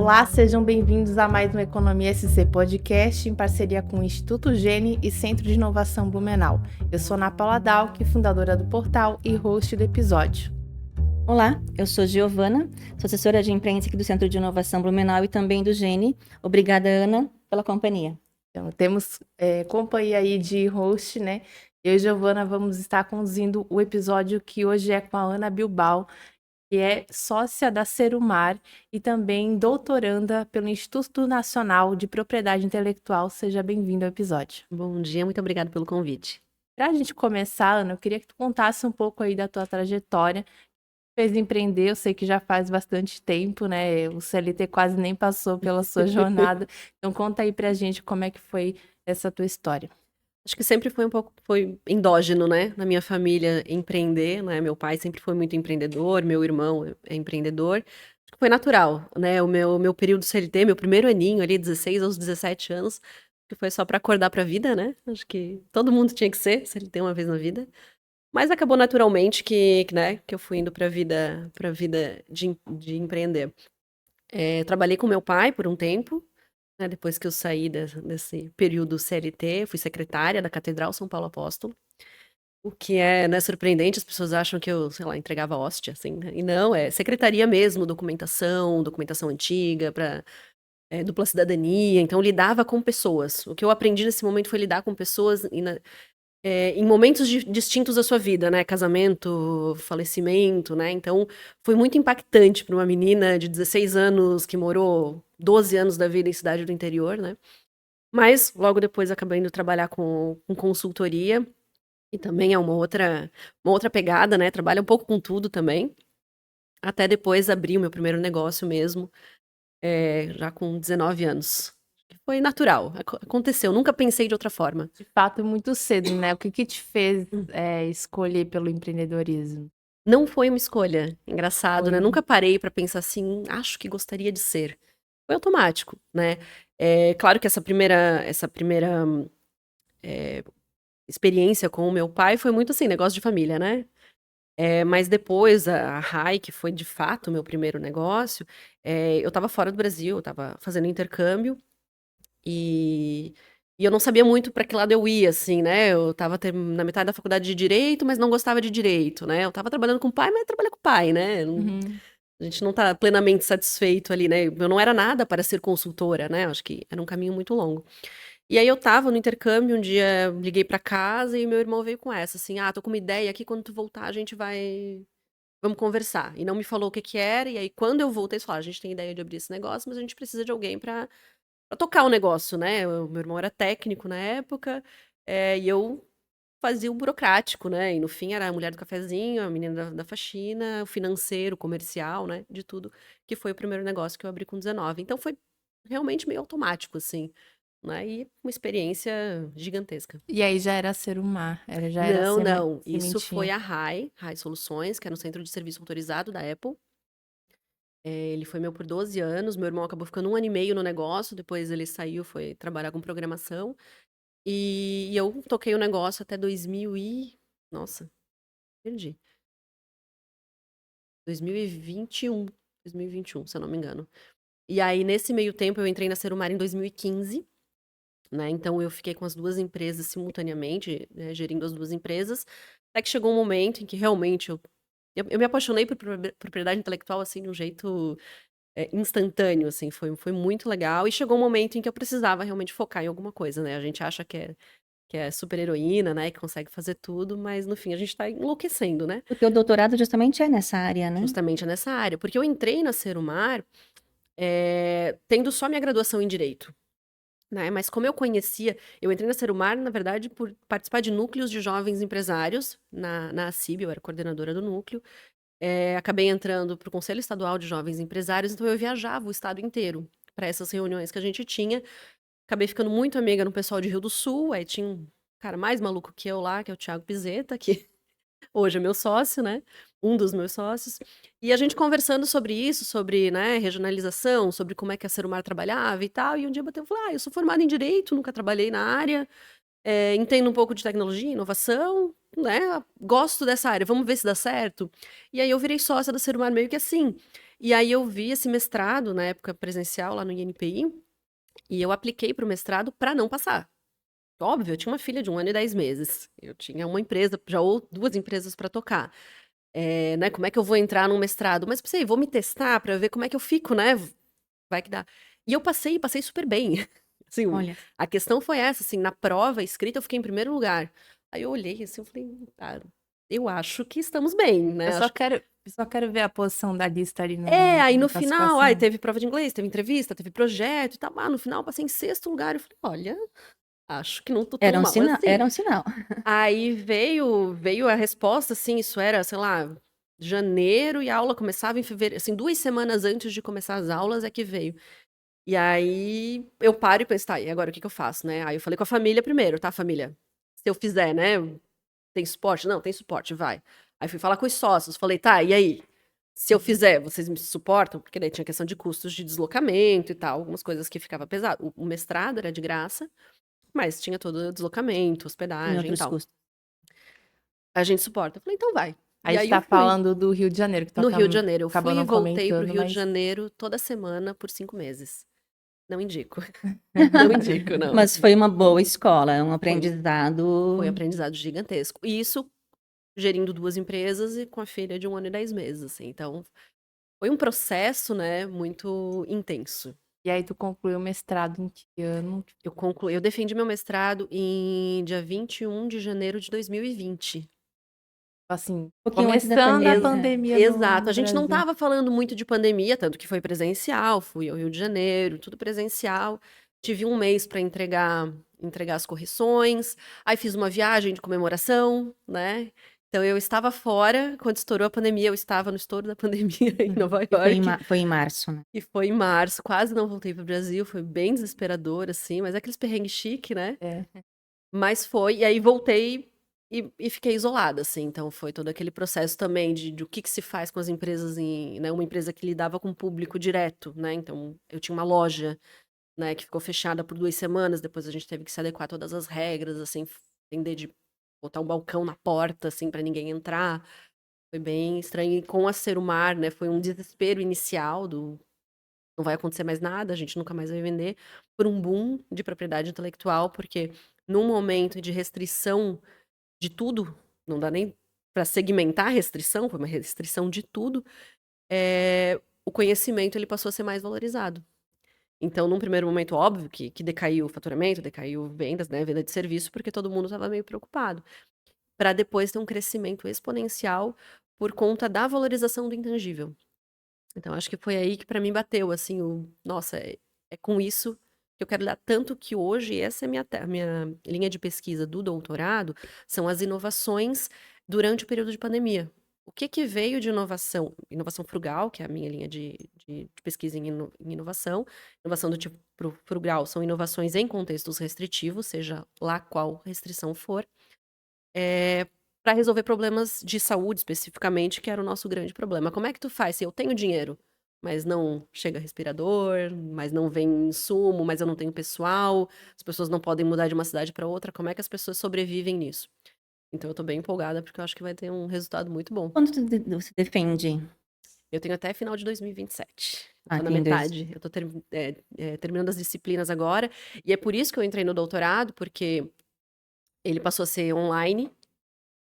Olá, sejam bem-vindos a mais um Economia SC Podcast em parceria com o Instituto Gene e Centro de Inovação Blumenau. Eu sou Ana Paula Dalck, fundadora do portal e host do episódio. Olá, eu sou Giovana, sou assessora de imprensa aqui do Centro de Inovação Blumenau e também do Gene. Obrigada, Ana, pela companhia. Então, temos companhia aí de host, né? Eu e Giovana vamos estar conduzindo o episódio que hoje é com a Ana Bilbao, que é sócia da Serumar e também doutoranda pelo Instituto Nacional de Propriedade Intelectual. Seja bem-vindo ao episódio. Bom dia, muito obrigada pelo convite. Para a gente começar, Ana, eu queria que tu contasse um pouco aí da tua trajetória. Fez empreender, eu sei que já faz bastante tempo, né? O CLT quase nem passou pela sua jornada. Então conta aí pra gente como é que foi essa tua história. Acho que sempre foi endógeno, né, na minha família empreender, né? Meu pai sempre foi muito empreendedor, meu irmão é empreendedor. Acho que foi natural, né? O meu período CLT, meu primeiro aninho ali, 16 aos 17 anos, que foi só para acordar para a vida, né? Acho que todo mundo tinha que ser CLT uma vez na vida. Mas acabou naturalmente né, que eu fui indo para a vida de empreender. Trabalhei com meu pai por um tempo, né, depois que eu saí desse período CLT, fui secretária da Catedral São Paulo Apóstolo, o que né, surpreendente, as pessoas acham que eu, sei lá, entregava hóstia, assim, né? E não, é secretaria mesmo, documentação antiga, para dupla cidadania, então lidava com pessoas. O que eu aprendi nesse momento foi lidar com pessoas em momentos distintos da sua vida, né? Casamento, falecimento, né? Então, foi muito impactante para uma menina de 16 anos que morou 12 anos da vida em cidade do interior, né? Mas, logo depois, acabei indo trabalhar com consultoria, e também é uma outra pegada, né? Trabalha um pouco com tudo também. Até depois abrir o meu primeiro negócio mesmo, já com 19 anos. Foi natural, aconteceu, nunca pensei de outra forma. De fato, muito cedo, né? O que te fez escolher pelo empreendedorismo? Não foi uma escolha, engraçado, né? Foi. Nunca parei pra pensar assim, acho que gostaria de ser. Foi automático, né? Claro que essa primeira experiência com o meu pai foi muito assim, negócio de família, né? Mas depois, a RAI, que foi de fato o meu primeiro negócio, eu tava fora do Brasil, eu tava fazendo intercâmbio, e eu não sabia muito para que lado eu ia, assim, né? Eu estava na metade da faculdade de Direito, mas não gostava de Direito, né? Eu estava trabalhando com o pai, mas trabalha com o pai, né? Uhum. A gente não tá plenamente satisfeito ali, né? Eu não era nada para ser consultora, né? Acho que era um caminho muito longo. E aí eu tava no intercâmbio, um dia liguei para casa e meu irmão veio com essa, assim, tô com uma ideia aqui, quando tu voltar a gente vamos conversar. E não me falou o que que era, e aí quando eu voltei, eles falaram, a gente tem ideia de abrir esse negócio, mas a gente precisa de alguém para tocar o negócio, né? O meu irmão era técnico na época, e eu fazia o burocrático, né? E no fim era a mulher do cafezinho, a menina da faxina, o financeiro, o comercial, né? De tudo, que foi o primeiro negócio que eu abri com 19. Então foi realmente meio automático, assim, né? E uma experiência gigantesca. E aí já era Serumar, já era Não. Isso foi sementinha. a RAI Soluções, que era um centro de serviço autorizado da Apple. Ele foi meu por 12 anos, meu irmão acabou ficando 1 ano e meio no negócio, depois ele saiu, foi trabalhar com programação. E eu toquei o negócio até 2000 e... Nossa, perdi. 2021, se eu não me engano. E aí, nesse meio tempo, eu entrei na Serumar em 2015, né? Então, eu fiquei com as duas empresas simultaneamente, né, gerindo as duas empresas, até que chegou um momento em que realmente eu me apaixonei por propriedade intelectual, assim, de um jeito instantâneo, assim, foi muito legal. E chegou um momento em que eu precisava realmente focar em alguma coisa, né? A gente acha que é super heroína, né? Que consegue fazer tudo, mas no fim a gente tá enlouquecendo, né? O teu doutorado justamente é nessa área, né? Justamente nessa área. Porque eu entrei na Serumar tendo só minha graduação em Direito, né? Mas como eu entrei na Serumar, na verdade, por participar de núcleos de jovens empresários na ACIB, eu era coordenadora do núcleo. Acabei entrando para o Conselho Estadual de Jovens Empresários, então eu viajava o estado inteiro para essas reuniões que a gente tinha. Acabei ficando muito amiga no pessoal de Rio do Sul, aí tinha um cara mais maluco que eu lá, que é o Thiago Pizeta, que hoje é meu sócio, né? Um dos meus sócios. E a gente conversando sobre isso, sobre, né, regionalização, sobre como é que a Serumar trabalhava e tal. E um dia bateu e falou: eu sou formada em Direito, nunca trabalhei na área, entendo um pouco de tecnologia, inovação, né? Gosto dessa área, vamos ver se dá certo. E aí eu virei sócia da Serumar meio que assim. E aí eu vi esse mestrado, na época presencial, lá no INPI, e eu apliquei para o mestrado para não passar. Óbvio, eu tinha uma filha de 1 ano e 10 meses. Eu tinha uma empresa, já ou 2 empresas para tocar. Né, como é que eu vou entrar num mestrado? Mas pensei, vou me testar para ver como é que eu fico, né? Vai que dá. E eu passei super bem. Assim, Olha, a questão foi essa, assim, na prova escrita eu fiquei em primeiro lugar. Aí eu olhei assim, eu falei, tá, eu acho que estamos bem, né? Eu só quero ver a posição da lista ali Aí na no final, aí classificação. teve prova de inglês, teve entrevista, teve projeto e tal. No final eu passei em sexto lugar. Eu falei, olha, acho que não tô tão mal assim. era um sinal. Aí veio a resposta, assim, isso era, sei lá, janeiro e a aula começava em fevereiro, assim, 2 semanas antes de começar as aulas é que veio. E aí eu paro e penso, tá, e agora o que que eu faço, né? Aí eu falei com a família primeiro, tá, família? Se eu fizer, né? Tem suporte? Não, tem suporte, vai. Aí fui falar com os sócios, falei, tá, e aí? Se eu fizer, vocês me suportam? Porque daí tinha questão de custos de deslocamento e tal, algumas coisas que ficava pesado. O mestrado era de graça, mas tinha todo o deslocamento, Em hospedagem e outros tal. custos. A gente suporta. Eu falei, então vai. A E gente aí eu tá fui. falando do Rio de Janeiro, que tu No Rio de Janeiro. Eu acabou fui e não voltei pro comentando, Rio de mas Janeiro toda semana por 5 meses. Não indico. Não indico, não. Mas foi uma boa escola, é um Foi um aprendizado. aprendizado gigantesco. E isso gerindo 2 empresas e com a filha de 1 ano e 10 meses, assim. Então, foi um processo, né, muito intenso. e aí tu concluiu o mestrado em que ano? Eu defendi meu mestrado em dia 21 de janeiro de 2020. Assim, Pouquinho antes da começando a pandemia. pandemia Exato. no A gente não Brasil. estava falando muito de pandemia, tanto que foi presencial, fui ao Rio de Janeiro, tudo presencial. Tive 1 mês para entregar as correções. Aí fiz uma viagem de comemoração, né? Então eu estava fora, quando estourou a pandemia, eu estava no estouro da pandemia em Nova E York. foi em março, né? E foi em março, quase não voltei para o Brasil, foi bem desesperador, assim, mas é aqueles perrengues chique, né? É. Mas foi, e aí voltei e fiquei isolada, assim. Então foi todo aquele processo também de o que que se faz com as empresas né, uma empresa que lidava com o público direto, né? Então eu tinha uma loja, né, que ficou fechada por 2 semanas, depois a gente teve que se adequar a todas as regras, assim, entender de botar um balcão na porta, assim, para ninguém entrar. Foi bem estranho. E com a Serumar, né, foi um desespero inicial do não vai acontecer mais nada, a gente nunca mais vai vender, por um boom de propriedade intelectual, porque num momento de restrição de tudo, não dá nem para segmentar a restrição, foi uma restrição de tudo, o conhecimento ele passou a ser mais valorizado. Então, num primeiro momento, óbvio que decaiu o faturamento, decaiu vendas, né, venda de serviço, porque todo mundo estava meio preocupado. Para depois ter um crescimento exponencial por conta da valorização do intangível. Então, acho que foi aí que para mim bateu, assim, nossa, é com isso que eu quero dar. Tanto que hoje, essa é a minha linha de pesquisa do doutorado, são as inovações durante o período de pandemia. O que que veio de inovação? Inovação frugal, que é a minha linha de pesquisa em inovação. Inovação do tipo frugal são inovações em contextos restritivos, seja lá qual restrição for, para resolver problemas de saúde especificamente, que era o nosso grande problema. Como é que tu faz se eu tenho dinheiro, mas não chega respirador, mas não vem insumo, mas eu não tenho pessoal, as pessoas não podem mudar de uma cidade para outra, como é que as pessoas sobrevivem nisso? Então eu tô bem empolgada porque eu acho que vai ter um resultado muito bom. Quando você defende? Eu tenho até final de 2027. Eu tô na Tem dois. metade. Eu tô terminando as disciplinas agora. E é por isso que eu entrei no doutorado, porque ele passou a ser online,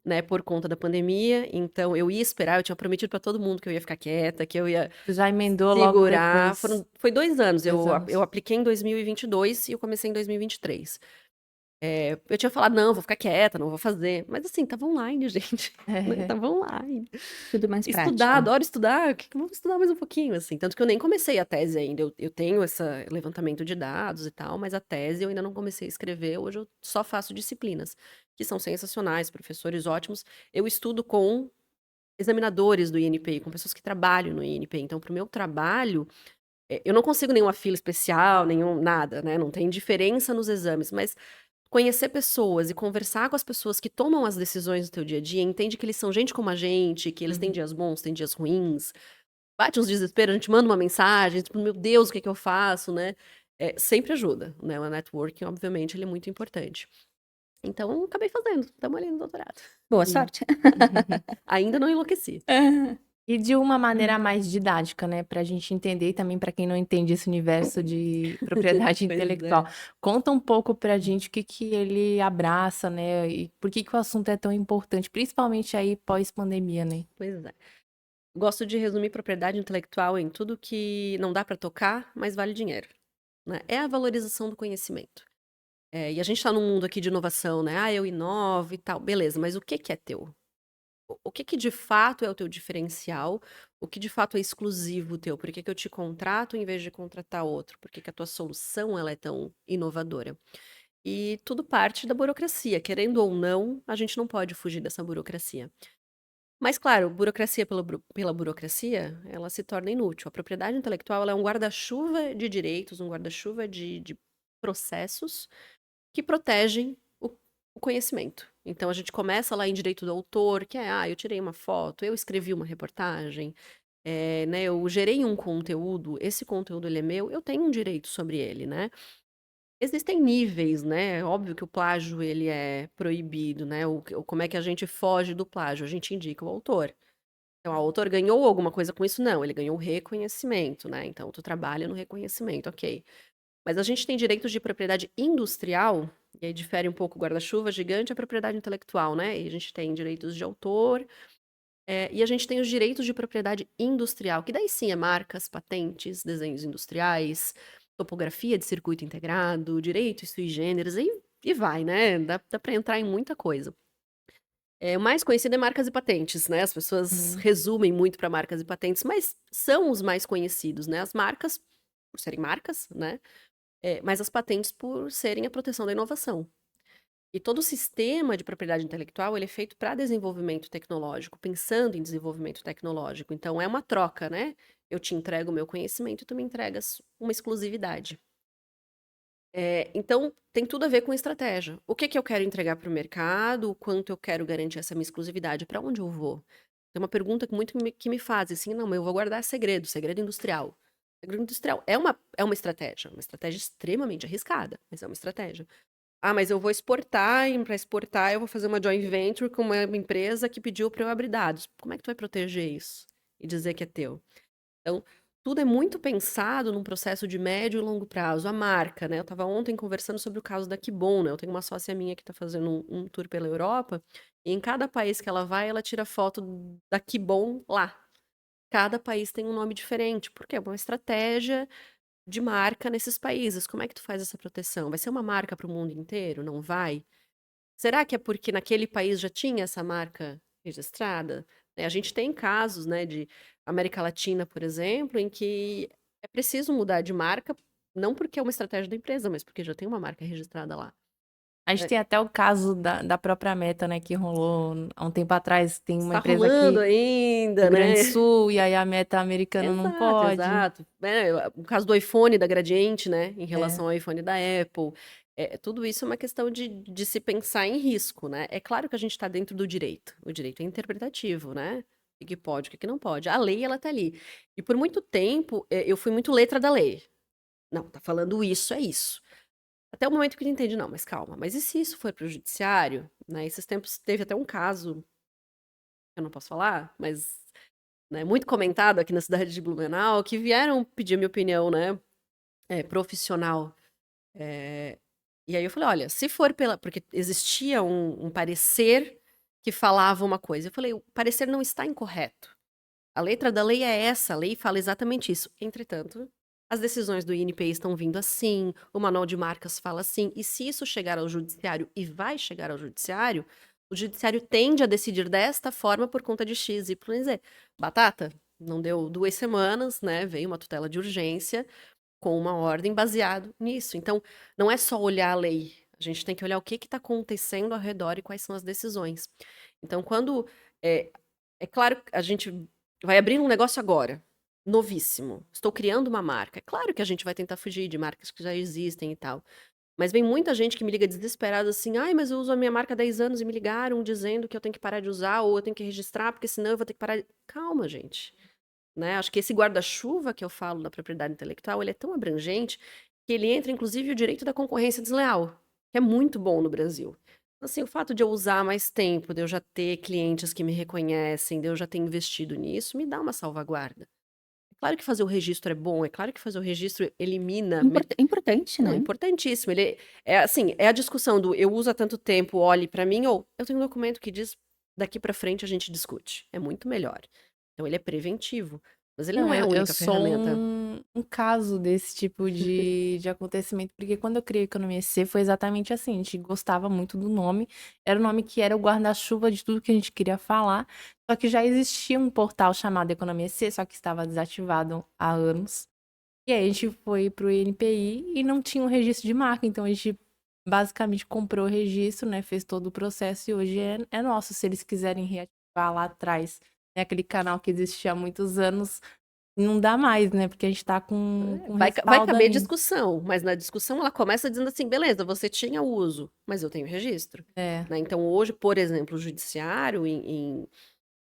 né, por conta da pandemia. Então eu ia esperar, eu tinha prometido para todo mundo que eu ia ficar quieta, que eu ia Tu já emendou logo segurar. depois. Foi 2 anos. 2 anos. Eu apliquei em 2022 e eu comecei em 2023. Eu tinha falado, não, vou ficar quieta, não vou fazer. Mas assim, tava online, gente. Né? Tava online. Tudo mais prático. Estudar, adoro estudar. Vamos estudar mais um pouquinho, assim. Tanto que eu nem comecei a tese ainda. Eu tenho esse levantamento de dados e tal, mas a tese eu ainda não comecei a escrever. Hoje eu só faço disciplinas, que são sensacionais, professores ótimos. Eu estudo com examinadores do INPI, com pessoas que trabalham no INPI. Então, pro meu trabalho, eu não consigo nenhuma fila especial, nada, né? Não tem diferença nos exames, mas conhecer pessoas e conversar com as pessoas que tomam as decisões do teu dia a dia, entende que eles são gente como a gente, que eles têm dias bons, têm dias ruins, bate uns desesperos, a gente manda uma mensagem, tipo, meu Deus, o que que eu faço, né? Sempre ajuda, né? O networking, obviamente, ele é muito importante. Então, acabei fazendo, estamos ali no doutorado. Boa Sim. sorte. Ainda não enlouqueci. E de uma Hum. maneira mais didática, né, para a gente entender e também para quem não entende esse universo de propriedade Pois intelectual. é. Conta um pouco pra gente o que que ele abraça, né, e por que que o assunto é tão importante, principalmente aí pós-pandemia, né? Pois é. Gosto de resumir propriedade intelectual em tudo que não dá para tocar, mas vale dinheiro, né? É a valorização do conhecimento. E a gente está num mundo aqui de inovação, né? Ah, eu inovo e tal. Beleza, mas o que que é teu? O que que de fato é o teu diferencial? O que de fato é exclusivo teu? Por que que eu te contrato em vez de contratar outro? Por que que a tua solução ela é tão inovadora? E tudo parte da burocracia. Querendo ou não, a gente não pode fugir dessa burocracia. Mas, claro, burocracia pela burocracia, ela se torna inútil. A propriedade intelectual ela é um guarda-chuva de direitos, um guarda-chuva de processos que protegem o conhecimento. Então, a gente começa lá em direito do autor, que é, eu tirei uma foto, eu escrevi uma reportagem, né, eu gerei um conteúdo, esse conteúdo ele é meu, eu tenho um direito sobre ele, né? Existem níveis, né? Óbvio que o plágio ele é proibido, né? Como é que a gente foge do plágio? A gente indica o autor. Então, o autor ganhou alguma coisa com isso? Não, ele ganhou reconhecimento, né? Então, tu trabalha no reconhecimento, ok. Mas a gente tem direitos de propriedade industrial, e aí difere um pouco o guarda-chuva gigante, a propriedade intelectual, né? E a gente tem direitos de autor, e a gente tem os direitos de propriedade industrial, que daí sim é marcas, patentes, desenhos industriais, topografia de circuito integrado, direito sui generis, e vai, né? Dá para entrar em muita coisa. O mais conhecido é marcas e patentes, né? As pessoas Hum. resumem muito para marcas e patentes, mas são os mais conhecidos, né? As marcas, por serem marcas, né? Mas as patentes por serem a proteção da inovação. E todo o sistema de propriedade intelectual ele é feito para desenvolvimento tecnológico, pensando em desenvolvimento tecnológico. Então é uma troca, né? Eu te entrego o meu conhecimento e tu me entregas uma exclusividade. Então tem tudo a ver com estratégia. O que que eu quero entregar para o mercado? O quanto eu quero garantir essa minha exclusividade? Para onde eu vou? É uma pergunta que me fazem assim, não, mas eu vou guardar segredo, segredo industrial. Segredo industrial é uma estratégia extremamente arriscada, mas é uma estratégia. Ah, mas eu vou exportar, e para exportar eu vou fazer uma joint venture com uma empresa que pediu para eu abrir dados. Como é que tu vai proteger isso e dizer que é teu? Então, tudo é muito pensado num processo de médio e longo prazo. A marca, né? Eu estava ontem conversando sobre o caso da Kibon, né? Eu tenho uma sócia minha que está fazendo um tour pela Europa, e em cada país que ela vai, ela tira foto da Kibon lá. Cada país tem um nome diferente, porque é uma estratégia de marca nesses países. Como é que tu faz essa proteção? Vai ser uma marca para o mundo inteiro? Não vai? Será que é porque naquele país já tinha essa marca registrada? A gente tem casos, né, de América Latina, por exemplo, em que é preciso mudar de marca, não porque é uma estratégia da empresa, mas porque já tem uma marca registrada lá. A gente É, tem até o caso da própria Meta, né, que rolou há um tempo atrás, tem uma está empresa rolando aqui ainda, Rio Grande do né? Sul, e aí a Meta americana não Exato, pode. exato. O caso do iPhone da Gradiente, né, em É. relação ao iPhone da Apple. Tudo isso é uma questão de se pensar em risco, né? É claro que a gente está dentro do direito. O direito é interpretativo, né? O que pode, o que não pode. A lei, ela tá ali. E por muito tempo, eu fui muito letra da lei. Não, tá falando isso, é isso. Até o momento que eu entendi, não, mas calma. Mas e se isso for para o judiciário, né? Esses tempos teve até um caso, eu não posso falar, mas né, muito comentado aqui na cidade de Blumenau, que vieram pedir minha opinião, né, profissional. É, e aí eu falei, olha, se for porque existia um parecer que falava uma coisa. Eu falei, o parecer não está incorreto. A letra da lei é essa, a lei fala exatamente isso. Entretanto, as decisões do INPI estão vindo assim, o manual de marcas fala assim, e se isso chegar ao judiciário, e vai chegar ao judiciário, o judiciário tende a decidir desta forma por conta de X, Y e Z. Batata, não deu 2 semanas, né? Veio uma tutela de urgência com uma ordem baseado nisso. Então, não é só olhar a lei, a gente tem que olhar o que está acontecendo ao redor e quais são as decisões. Então, quando. É, é claro que a gente vai abrir um negócio agora, novíssimo. Estou criando uma marca. É claro que a gente vai tentar fugir de marcas que já existem e tal. Mas vem muita gente que me liga desesperada assim, ai, mas eu uso a minha marca há 10 anos e me ligaram dizendo que eu tenho que parar de usar ou eu tenho que registrar, porque senão eu vou ter que parar. Calma, gente. Né? Acho que esse guarda-chuva que eu falo da propriedade intelectual, ele é tão abrangente que ele entra, inclusive, o direito da concorrência desleal, que é muito bom no Brasil. Assim, o fato de eu usar mais tempo, de eu já ter clientes que me reconhecem, de eu já ter investido nisso, me dá uma salvaguarda. É claro que fazer o registro é bom, é claro que fazer o registro elimina Importante, não, né? importantíssimo. Ele é assim, é a discussão do eu uso há tanto tempo, olhe para mim, ou eu tenho um documento que diz daqui para frente a gente discute. É muito melhor. Então ele é preventivo, mas ele Não, não é a eu única sou ferramenta. um caso desse tipo de acontecimento, porque quando eu criei Economia C foi exatamente assim, a gente gostava muito do nome, era o nome que era o guarda-chuva de tudo que a gente queria falar, só que já existia um portal chamado Economia C, só que estava desativado há anos. E aí a gente foi pro INPI e não tinha um registro de marca, então a gente basicamente comprou o registro, né, fez todo o processo e hoje é nosso. Se eles quiserem reativar lá atrás, né, aquele canal que existia há muitos anos, não dá mais, né, porque a gente tá com Vai respaldo caber aí. discussão, mas na discussão ela começa dizendo assim: beleza, você tinha o uso, mas eu tenho registro. É, Né? Então, hoje, por exemplo, o judiciário, em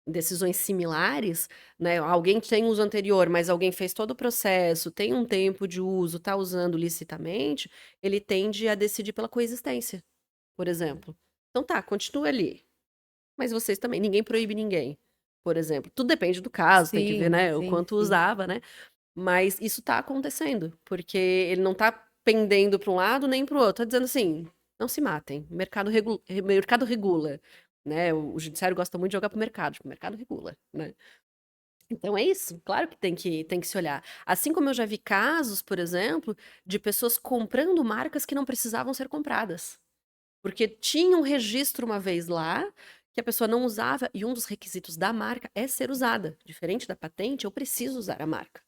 decisões similares, né? Alguém tem uso anterior, mas alguém fez todo o processo, tem um tempo de uso, está usando licitamente, ele tende a decidir pela coexistência, por exemplo. Então tá, continua ali. Mas vocês também, ninguém proíbe ninguém, por exemplo. Tudo depende do caso, tem que ver, sim, né, o sim, quanto sim. usava, né? Mas isso está acontecendo, porque ele não está pendendo para um lado nem para o outro. Está dizendo assim, não se matem, mercado regula, né? O judiciário gosta muito de jogar para o mercado regula, né? Então é isso, claro que tem que se olhar. Assim como eu já vi casos, por exemplo, de pessoas comprando marcas que não precisavam ser compradas. Porque tinha um registro uma vez lá que a pessoa não usava, e um dos requisitos da marca é ser usada. Diferente da patente, eu preciso usar a marca.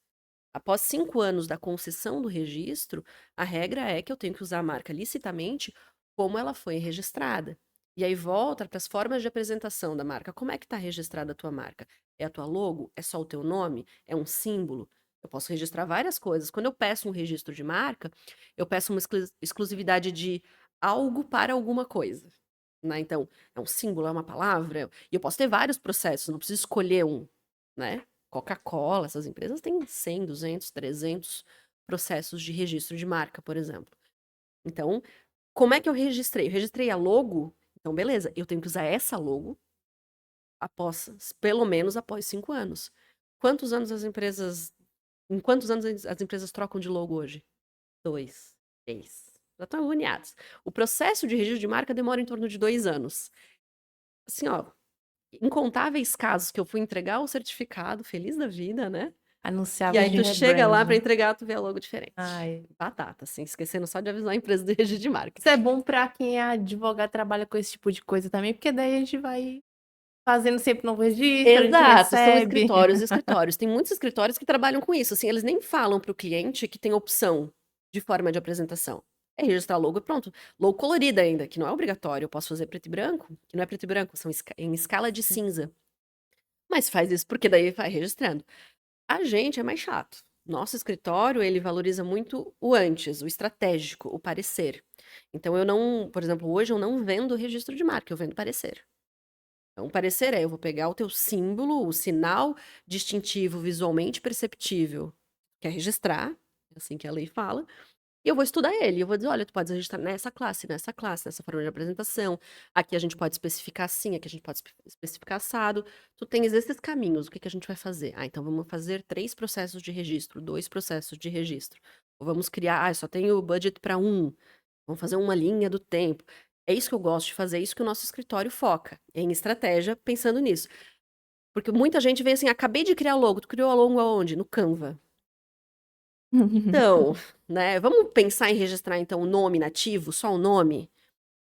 Após 5 anos da concessão do registro, a regra é que eu tenho que usar a marca licitamente como ela foi registrada. E aí volta para as formas de apresentação da marca. Como é que está registrada a tua marca? É a tua logo? É só o teu nome? É um símbolo? Eu posso registrar várias coisas. Quando eu peço um registro de marca, eu peço uma exclusividade de algo para alguma coisa. Né? Então, é um símbolo, é uma palavra. E eu posso ter vários processos, não preciso escolher um, né? Coca-Cola, essas empresas têm 100, 200, 300 processos de registro de marca, por exemplo. Então, como é que eu registrei? Eu registrei a logo, então beleza, eu tenho que usar essa logo pelo menos após 5 anos. Quantos anos em quantos anos as empresas trocam de logo hoje? 2, 3. Já estão agoniados. O processo de registro de marca demora em torno de 2 anos. Assim, ó, incontáveis casos que eu fui entregar o certificado, feliz da vida, né? E Anunciava aí de tu chega lá para rebranding. entregar, tu vê a logo diferente. Ai. Batata, assim, esquecendo só de avisar a empresa do registro de marca. Isso é bom pra quem é advogado, trabalha com esse tipo de coisa também, porque daí a gente vai fazendo sempre novo registro, a gente Exato, são recebe. escritórios e escritórios. Tem muitos escritórios que trabalham com isso, assim, eles nem falam para o cliente que tem opção de forma de apresentação. É registrar logo e pronto. Logo colorida ainda, que não é obrigatório. Eu posso fazer preto e branco, que não é preto e branco, são em escala de cinza. Mas faz isso porque daí vai registrando. A gente é mais chato. Nosso escritório, ele valoriza muito o antes, o estratégico, o parecer. Então eu não, por exemplo, hoje eu não vendo registro de marca, eu vendo parecer. Então, parecer é, eu vou pegar o teu símbolo, o sinal distintivo visualmente perceptível, que é registrar, é assim que a lei fala, e eu vou estudar ele. Eu vou dizer, olha, tu pode registrar nessa classe, nessa forma de apresentação. Aqui a gente pode especificar assim, aqui a gente pode especificar assado. Tu tens esses caminhos, o que que a gente vai fazer? Ah, então vamos fazer 3 processos de registro, 2 processos de registro. Ou vamos criar, ah, só tenho budget para um. Vamos fazer uma linha do tempo. É isso que eu gosto de fazer, é isso que o nosso escritório foca, em estratégia, pensando nisso. Porque muita gente vem assim, acabei de criar logo, tu criou a logo aonde? No Canva. Então, né, vamos pensar em registrar então o nome nativo, só o nome?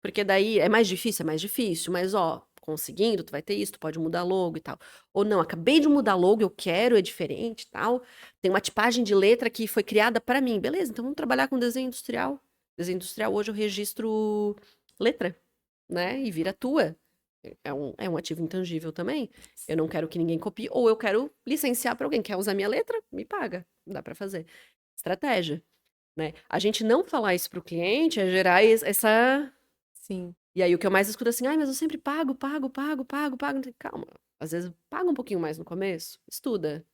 Porque daí é mais difícil, mas ó, conseguindo, tu vai ter isso, tu pode mudar logo e tal. Ou não, acabei de mudar logo, eu quero, é diferente e tal. Tem uma tipagem de letra que foi criada para mim. Beleza, então vamos trabalhar com desenho industrial. Desenho industrial hoje eu registro letra, né? E vira tua. É um ativo intangível também. Eu não quero que ninguém copie, ou eu quero licenciar para alguém. Quer usar minha letra? Me paga. Dá para fazer. Estratégia, né? A gente não falar isso para o cliente é gerar essa. Sim. E aí o que eu mais escuto é assim, ai, mas eu sempre pago, pago, pago, pago, pago. Calma. Às vezes paga um pouquinho mais no começo, estuda,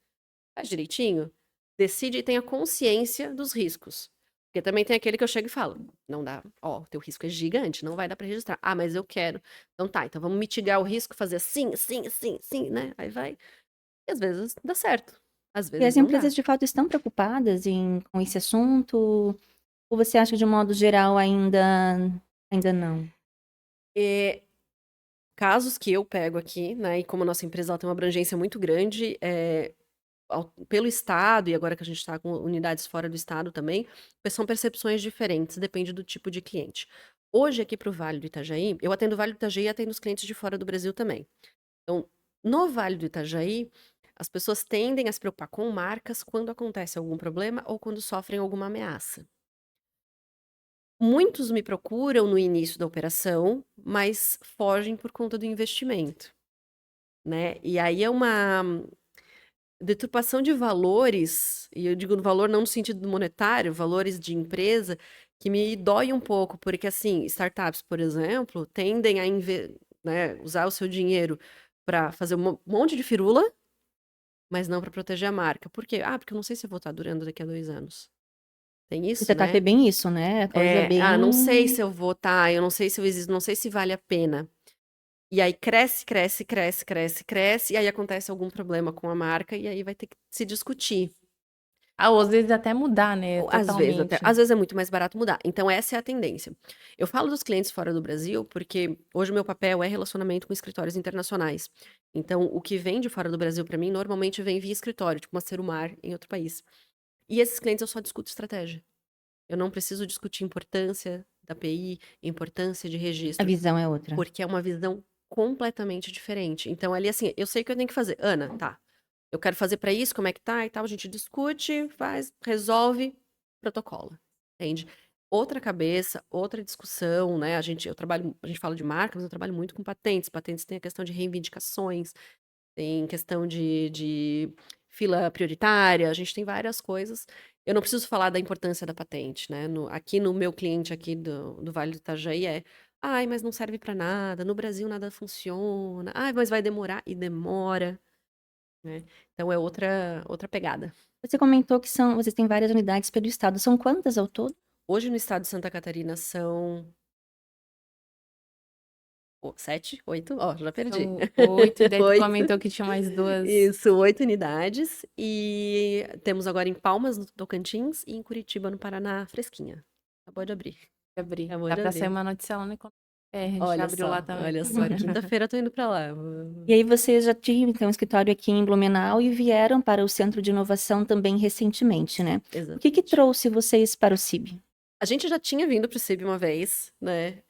faz direitinho, decide e tenha consciência dos riscos. Porque também tem aquele que eu chego e falo, não dá, ó, o teu risco é gigante, não vai dar para registrar. Ah, mas eu quero. Então tá, então vamos mitigar o risco, fazer assim, assim, assim, assim, né? Aí vai. E às vezes dá certo, às E as vezes não dá. empresas de fato estão preocupadas com esse assunto? Ou você acha que de modo geral ainda não? E casos que eu pego aqui, né? E como a nossa empresa ela tem uma abrangência muito grande, pelo estado, e agora que a gente está com unidades fora do estado também, são percepções diferentes, depende do tipo de cliente. Hoje, aqui para o Vale do Itajaí, eu atendo o Vale do Itajaí e atendo os clientes de fora do Brasil também. Então, no Vale do Itajaí, as pessoas tendem a se preocupar com marcas quando acontece algum problema ou quando sofrem alguma ameaça. Muitos me procuram no início da operação, mas fogem por conta do investimento, né? E aí é uma deturpação de valores, e eu digo no valor não no sentido monetário, valores de empresa, que me dói um pouco, porque assim, startups, por exemplo, tendem a né, usar o seu dinheiro para fazer um monte de firula, mas não para proteger a marca. Por quê? Ah, porque eu não sei se eu vou estar durando daqui a 2 anos. Tem O isso, setup né? é bem isso, né? A coisa é Não sei bem. se eu vou estar, eu não sei se eu existo, não sei se vale a pena. E aí cresce, cresce, cresce, cresce, cresce, e aí acontece algum problema com a marca, e aí vai ter que se discutir. Ah, ou às vezes até mudar, né? Ou às vezes, Totalmente. às vezes é muito mais barato mudar. Então, essa é a tendência. Eu falo dos clientes fora do Brasil porque hoje o meu papel é relacionamento com escritórios internacionais. Então, o que vem de fora do Brasil para mim, normalmente vem via escritório, tipo uma Serumar em outro país. E esses clientes eu só discuto estratégia. Eu não preciso discutir importância da API, importância de A registro, visão é outra. porque é uma visão completamente diferente. Então, ali, assim, eu sei o que eu tenho que fazer. Ana, tá. Eu quero fazer para isso, como é que tá e tal. A gente discute, faz, resolve, protocola. Entende? Outra cabeça, outra discussão, né? A gente fala de marca, mas eu trabalho muito com patentes. Patentes tem a questão de reivindicações, tem questão de fila prioritária, a gente tem várias coisas. Eu não preciso falar da importância da patente, né? Aqui no meu cliente aqui do Vale do Itajaí ai, mas não serve para nada, no Brasil nada funciona, ai, mas vai demorar, e demora, né? Então é outra pegada. Você comentou que vocês têm várias unidades pelo estado. São quantas ao todo? Hoje no estado de Santa Catarina são 7, 8, ó, já perdi. São 8, e daí tu 8. comentou que tinha mais 2. Isso, 8 unidades. E temos agora em Palmas, no Tocantins, e em Curitiba, no Paraná, fresquinha. Acabou de abrir. De abrir. Acabou Dá de pra sair abrir. uma notícia lá no Economia BR, a gente abriu lá também. Olha só. Quinta-feira eu tô indo pra lá. E aí vocês já tinham, então, um escritório aqui em Blumenau e vieram para o Centro de Inovação também recentemente, né? O que Exatamente. trouxe vocês para o CIB? A gente já tinha vindo pro CIB uma vez, né?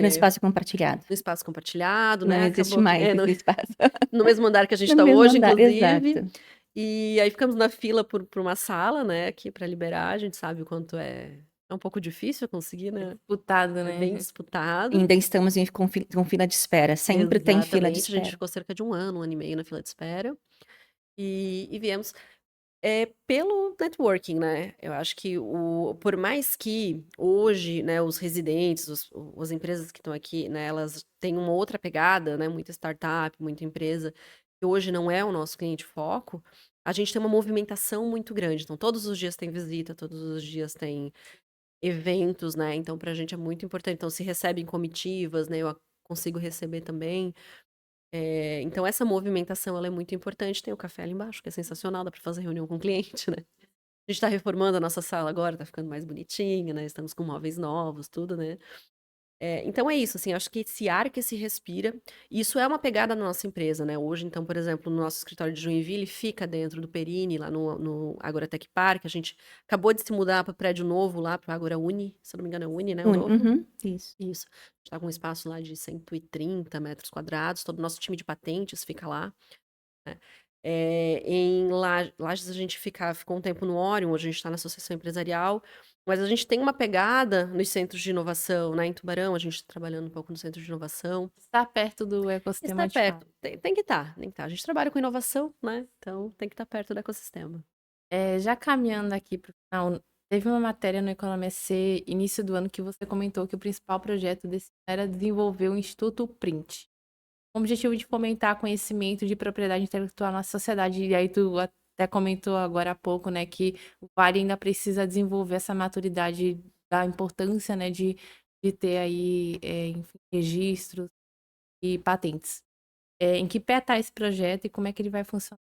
No espaço compartilhado. No espaço compartilhado, Não né? existe mais esse espaço. No mesmo andar que a gente No tá mesmo hoje, andar, inclusive. exato. E aí ficamos na fila por uma sala, né, aqui para liberar. A gente sabe o quanto é um pouco difícil conseguir, né? Disputado, É bem né? disputado. Ainda estamos com fila de espera. Sempre tem fila de Exatamente. A gente espera. ficou cerca de um ano e meio na fila de espera. E viemos pelo networking, né? Eu acho que por mais que hoje, né, os residentes, as empresas que estão aqui, né, elas têm uma outra pegada, né? Muita startup, muita empresa, que hoje não é o nosso cliente foco, a gente tem uma movimentação muito grande. Então, todos os dias tem visita, todos os dias tem eventos, né? Então, para a gente é muito importante. Então, se recebem comitivas, né? Eu consigo receber também. Então, essa movimentação ela é muito importante. Tem o café ali embaixo, que é sensacional, dá para fazer reunião com o cliente, né? A gente está reformando a nossa sala agora, tá ficando mais bonitinha, né? Estamos com móveis novos, tudo, né? Então é isso, assim, acho que esse ar que se respira, e isso é uma pegada na nossa empresa, né? Hoje, então, por exemplo, no nosso escritório de Joinville fica dentro do Perini, lá no Agora Tech Park. A gente acabou de se mudar para o prédio novo lá, para o Agora Uni, se eu não me engano é Uni, né? O novo. Uhum, isso. Isso. A gente tá com um espaço lá de 130 metros quadrados, todo o nosso time de patentes fica lá, né? Em Lages a gente ficou um tempo no Orion, hoje a gente está na Associação Empresarial, mas a gente tem uma pegada nos centros de inovação, né? Em Tubarão, a gente está trabalhando um pouco no centro de inovação. Está perto do ecossistema Está de perto, fato. tem que estar, tem que estar. A gente trabalha com inovação, né? Então tem que estar perto do ecossistema. Já caminhando aqui para o final, teve uma matéria no Economia C, início do ano, que você comentou que o principal projeto desse ano era desenvolver o Instituto Print, com o objetivo de fomentar conhecimento de propriedade intelectual na sociedade. E aí tu até comentou agora há pouco, né, que o Vale ainda precisa desenvolver essa maturidade da importância, né, de ter aí, enfim, registros e patentes. Em que pé está esse projeto e como é que ele vai funcionar?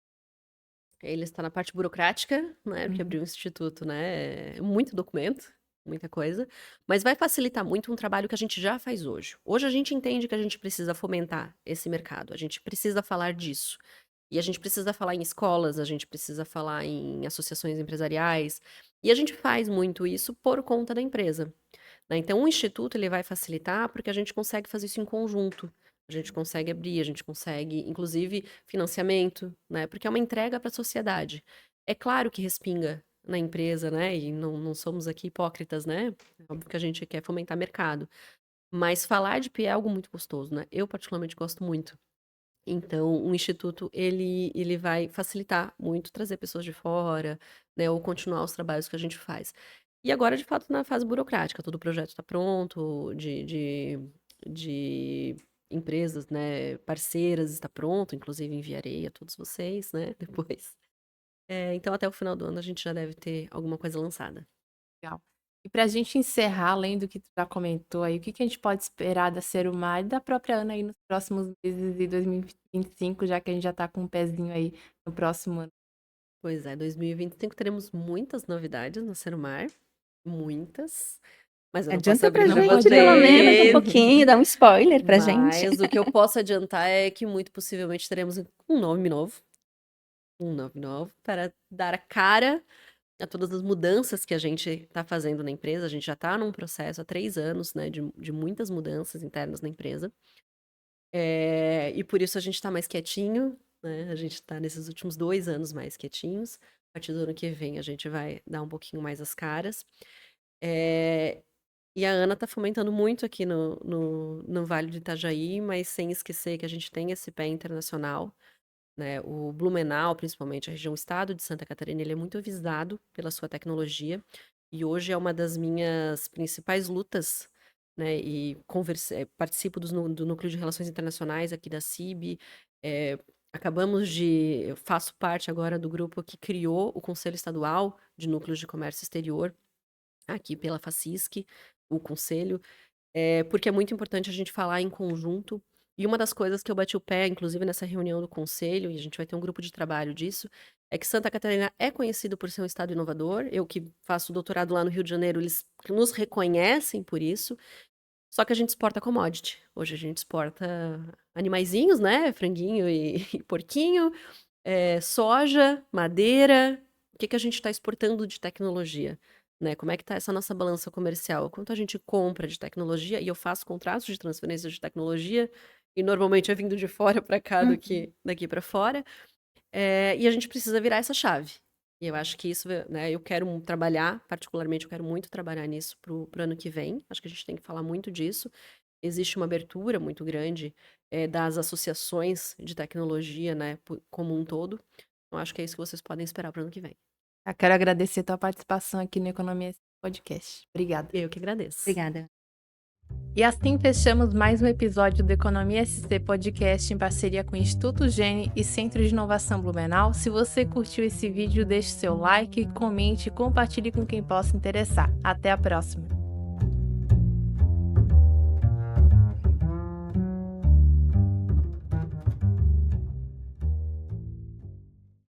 Ele está na parte burocrática, né, porque Uhum. abrir um instituto, né, é muito documento, muita coisa, mas vai facilitar muito um trabalho que a gente já faz hoje. Hoje a gente entende que a gente precisa fomentar esse mercado, a gente precisa falar disso. E a gente precisa falar em escolas, a gente precisa falar em associações empresariais, e a gente faz muito isso por conta da empresa, né. Então o instituto ele vai facilitar, porque a gente consegue fazer isso em conjunto. A gente consegue abrir, a gente consegue, inclusive, financiamento, né, porque é uma entrega para a sociedade. É claro que respinga na empresa, né, e não somos aqui hipócritas, né, é óbvio que a gente quer fomentar mercado, mas falar de PIE é algo muito gostoso, né, eu particularmente gosto muito. Então, o instituto ele vai facilitar muito trazer pessoas de fora, né, ou continuar os trabalhos que a gente faz. E agora, de fato, na fase burocrática, todo o projeto está pronto, de empresas, né, parceiras está pronto, inclusive enviarei a todos vocês, né, depois. Então até o final do ano a gente já deve ter alguma coisa lançada. Legal. E para a gente encerrar, além do que tu já comentou aí, o que que a gente pode esperar da Serumar e da própria Ana aí nos próximos meses de 2025, já que a gente já está com um pezinho aí no próximo ano? Pois é, 2025 teremos muitas novidades no Serumar, muitas, mas eu não posso Adianta pra abrir Não para gente, pode pelo menos, um vocês. pouquinho, dá um spoiler pra gente. Mas o que eu posso adiantar é que muito possivelmente teremos um nome novo para dar a cara a todas as mudanças que a gente está fazendo na empresa. A gente já está num processo há 3 anos, né, de muitas mudanças internas na empresa. E por isso a gente está mais quietinho, né? A gente está nesses últimos 2 anos mais quietinhos. A partir do ano que vem a gente vai dar um pouquinho mais as caras. E a Ana está fomentando muito aqui no Vale do Itajaí, mas sem esquecer que a gente tem esse pé internacional, né? O Blumenau, principalmente a região estado de Santa Catarina, ele é muito avisado pela sua tecnologia e hoje é uma das minhas principais lutas, né? E participo do Núcleo de Relações Internacionais aqui da CIB. Eu faço parte agora do grupo que criou o Conselho Estadual de Núcleos de Comércio Exterior, aqui pela FACISC, o conselho, porque é muito importante a gente falar em conjunto. E uma das coisas que eu bati o pé, inclusive nessa reunião do conselho, e a gente vai ter um grupo de trabalho disso, é que Santa Catarina é conhecido por ser um estado inovador. Eu que faço doutorado lá no Rio de Janeiro, eles nos reconhecem por isso. Só que a gente exporta commodity. Hoje a gente exporta animaizinhos, né? Franguinho e porquinho, soja, madeira. O que a gente está exportando de tecnologia? Né? Como é que está essa nossa balança comercial? Quanto a gente compra de tecnologia, e eu faço contratos de transferência de tecnologia, e normalmente é vindo de fora para cá do que daqui para fora, e a gente precisa virar essa chave. E eu acho que isso, né, eu quero trabalhar, particularmente, eu quero muito trabalhar nisso pro ano que vem. Acho que a gente tem que falar muito disso. Existe uma abertura muito grande das associações de tecnologia, né, como um todo. Então, acho que é isso que vocês podem esperar para o ano que vem. Eu quero agradecer a tua participação aqui no Economia SC Podcast. Obrigada. Eu que agradeço. Obrigada. E assim fechamos mais um episódio do Economia SC Podcast em parceria com o Instituto Gene e Centro de Inovação Blumenau. Se você curtiu esse vídeo, deixe seu like, comente e compartilhe com quem possa interessar. Até a próxima!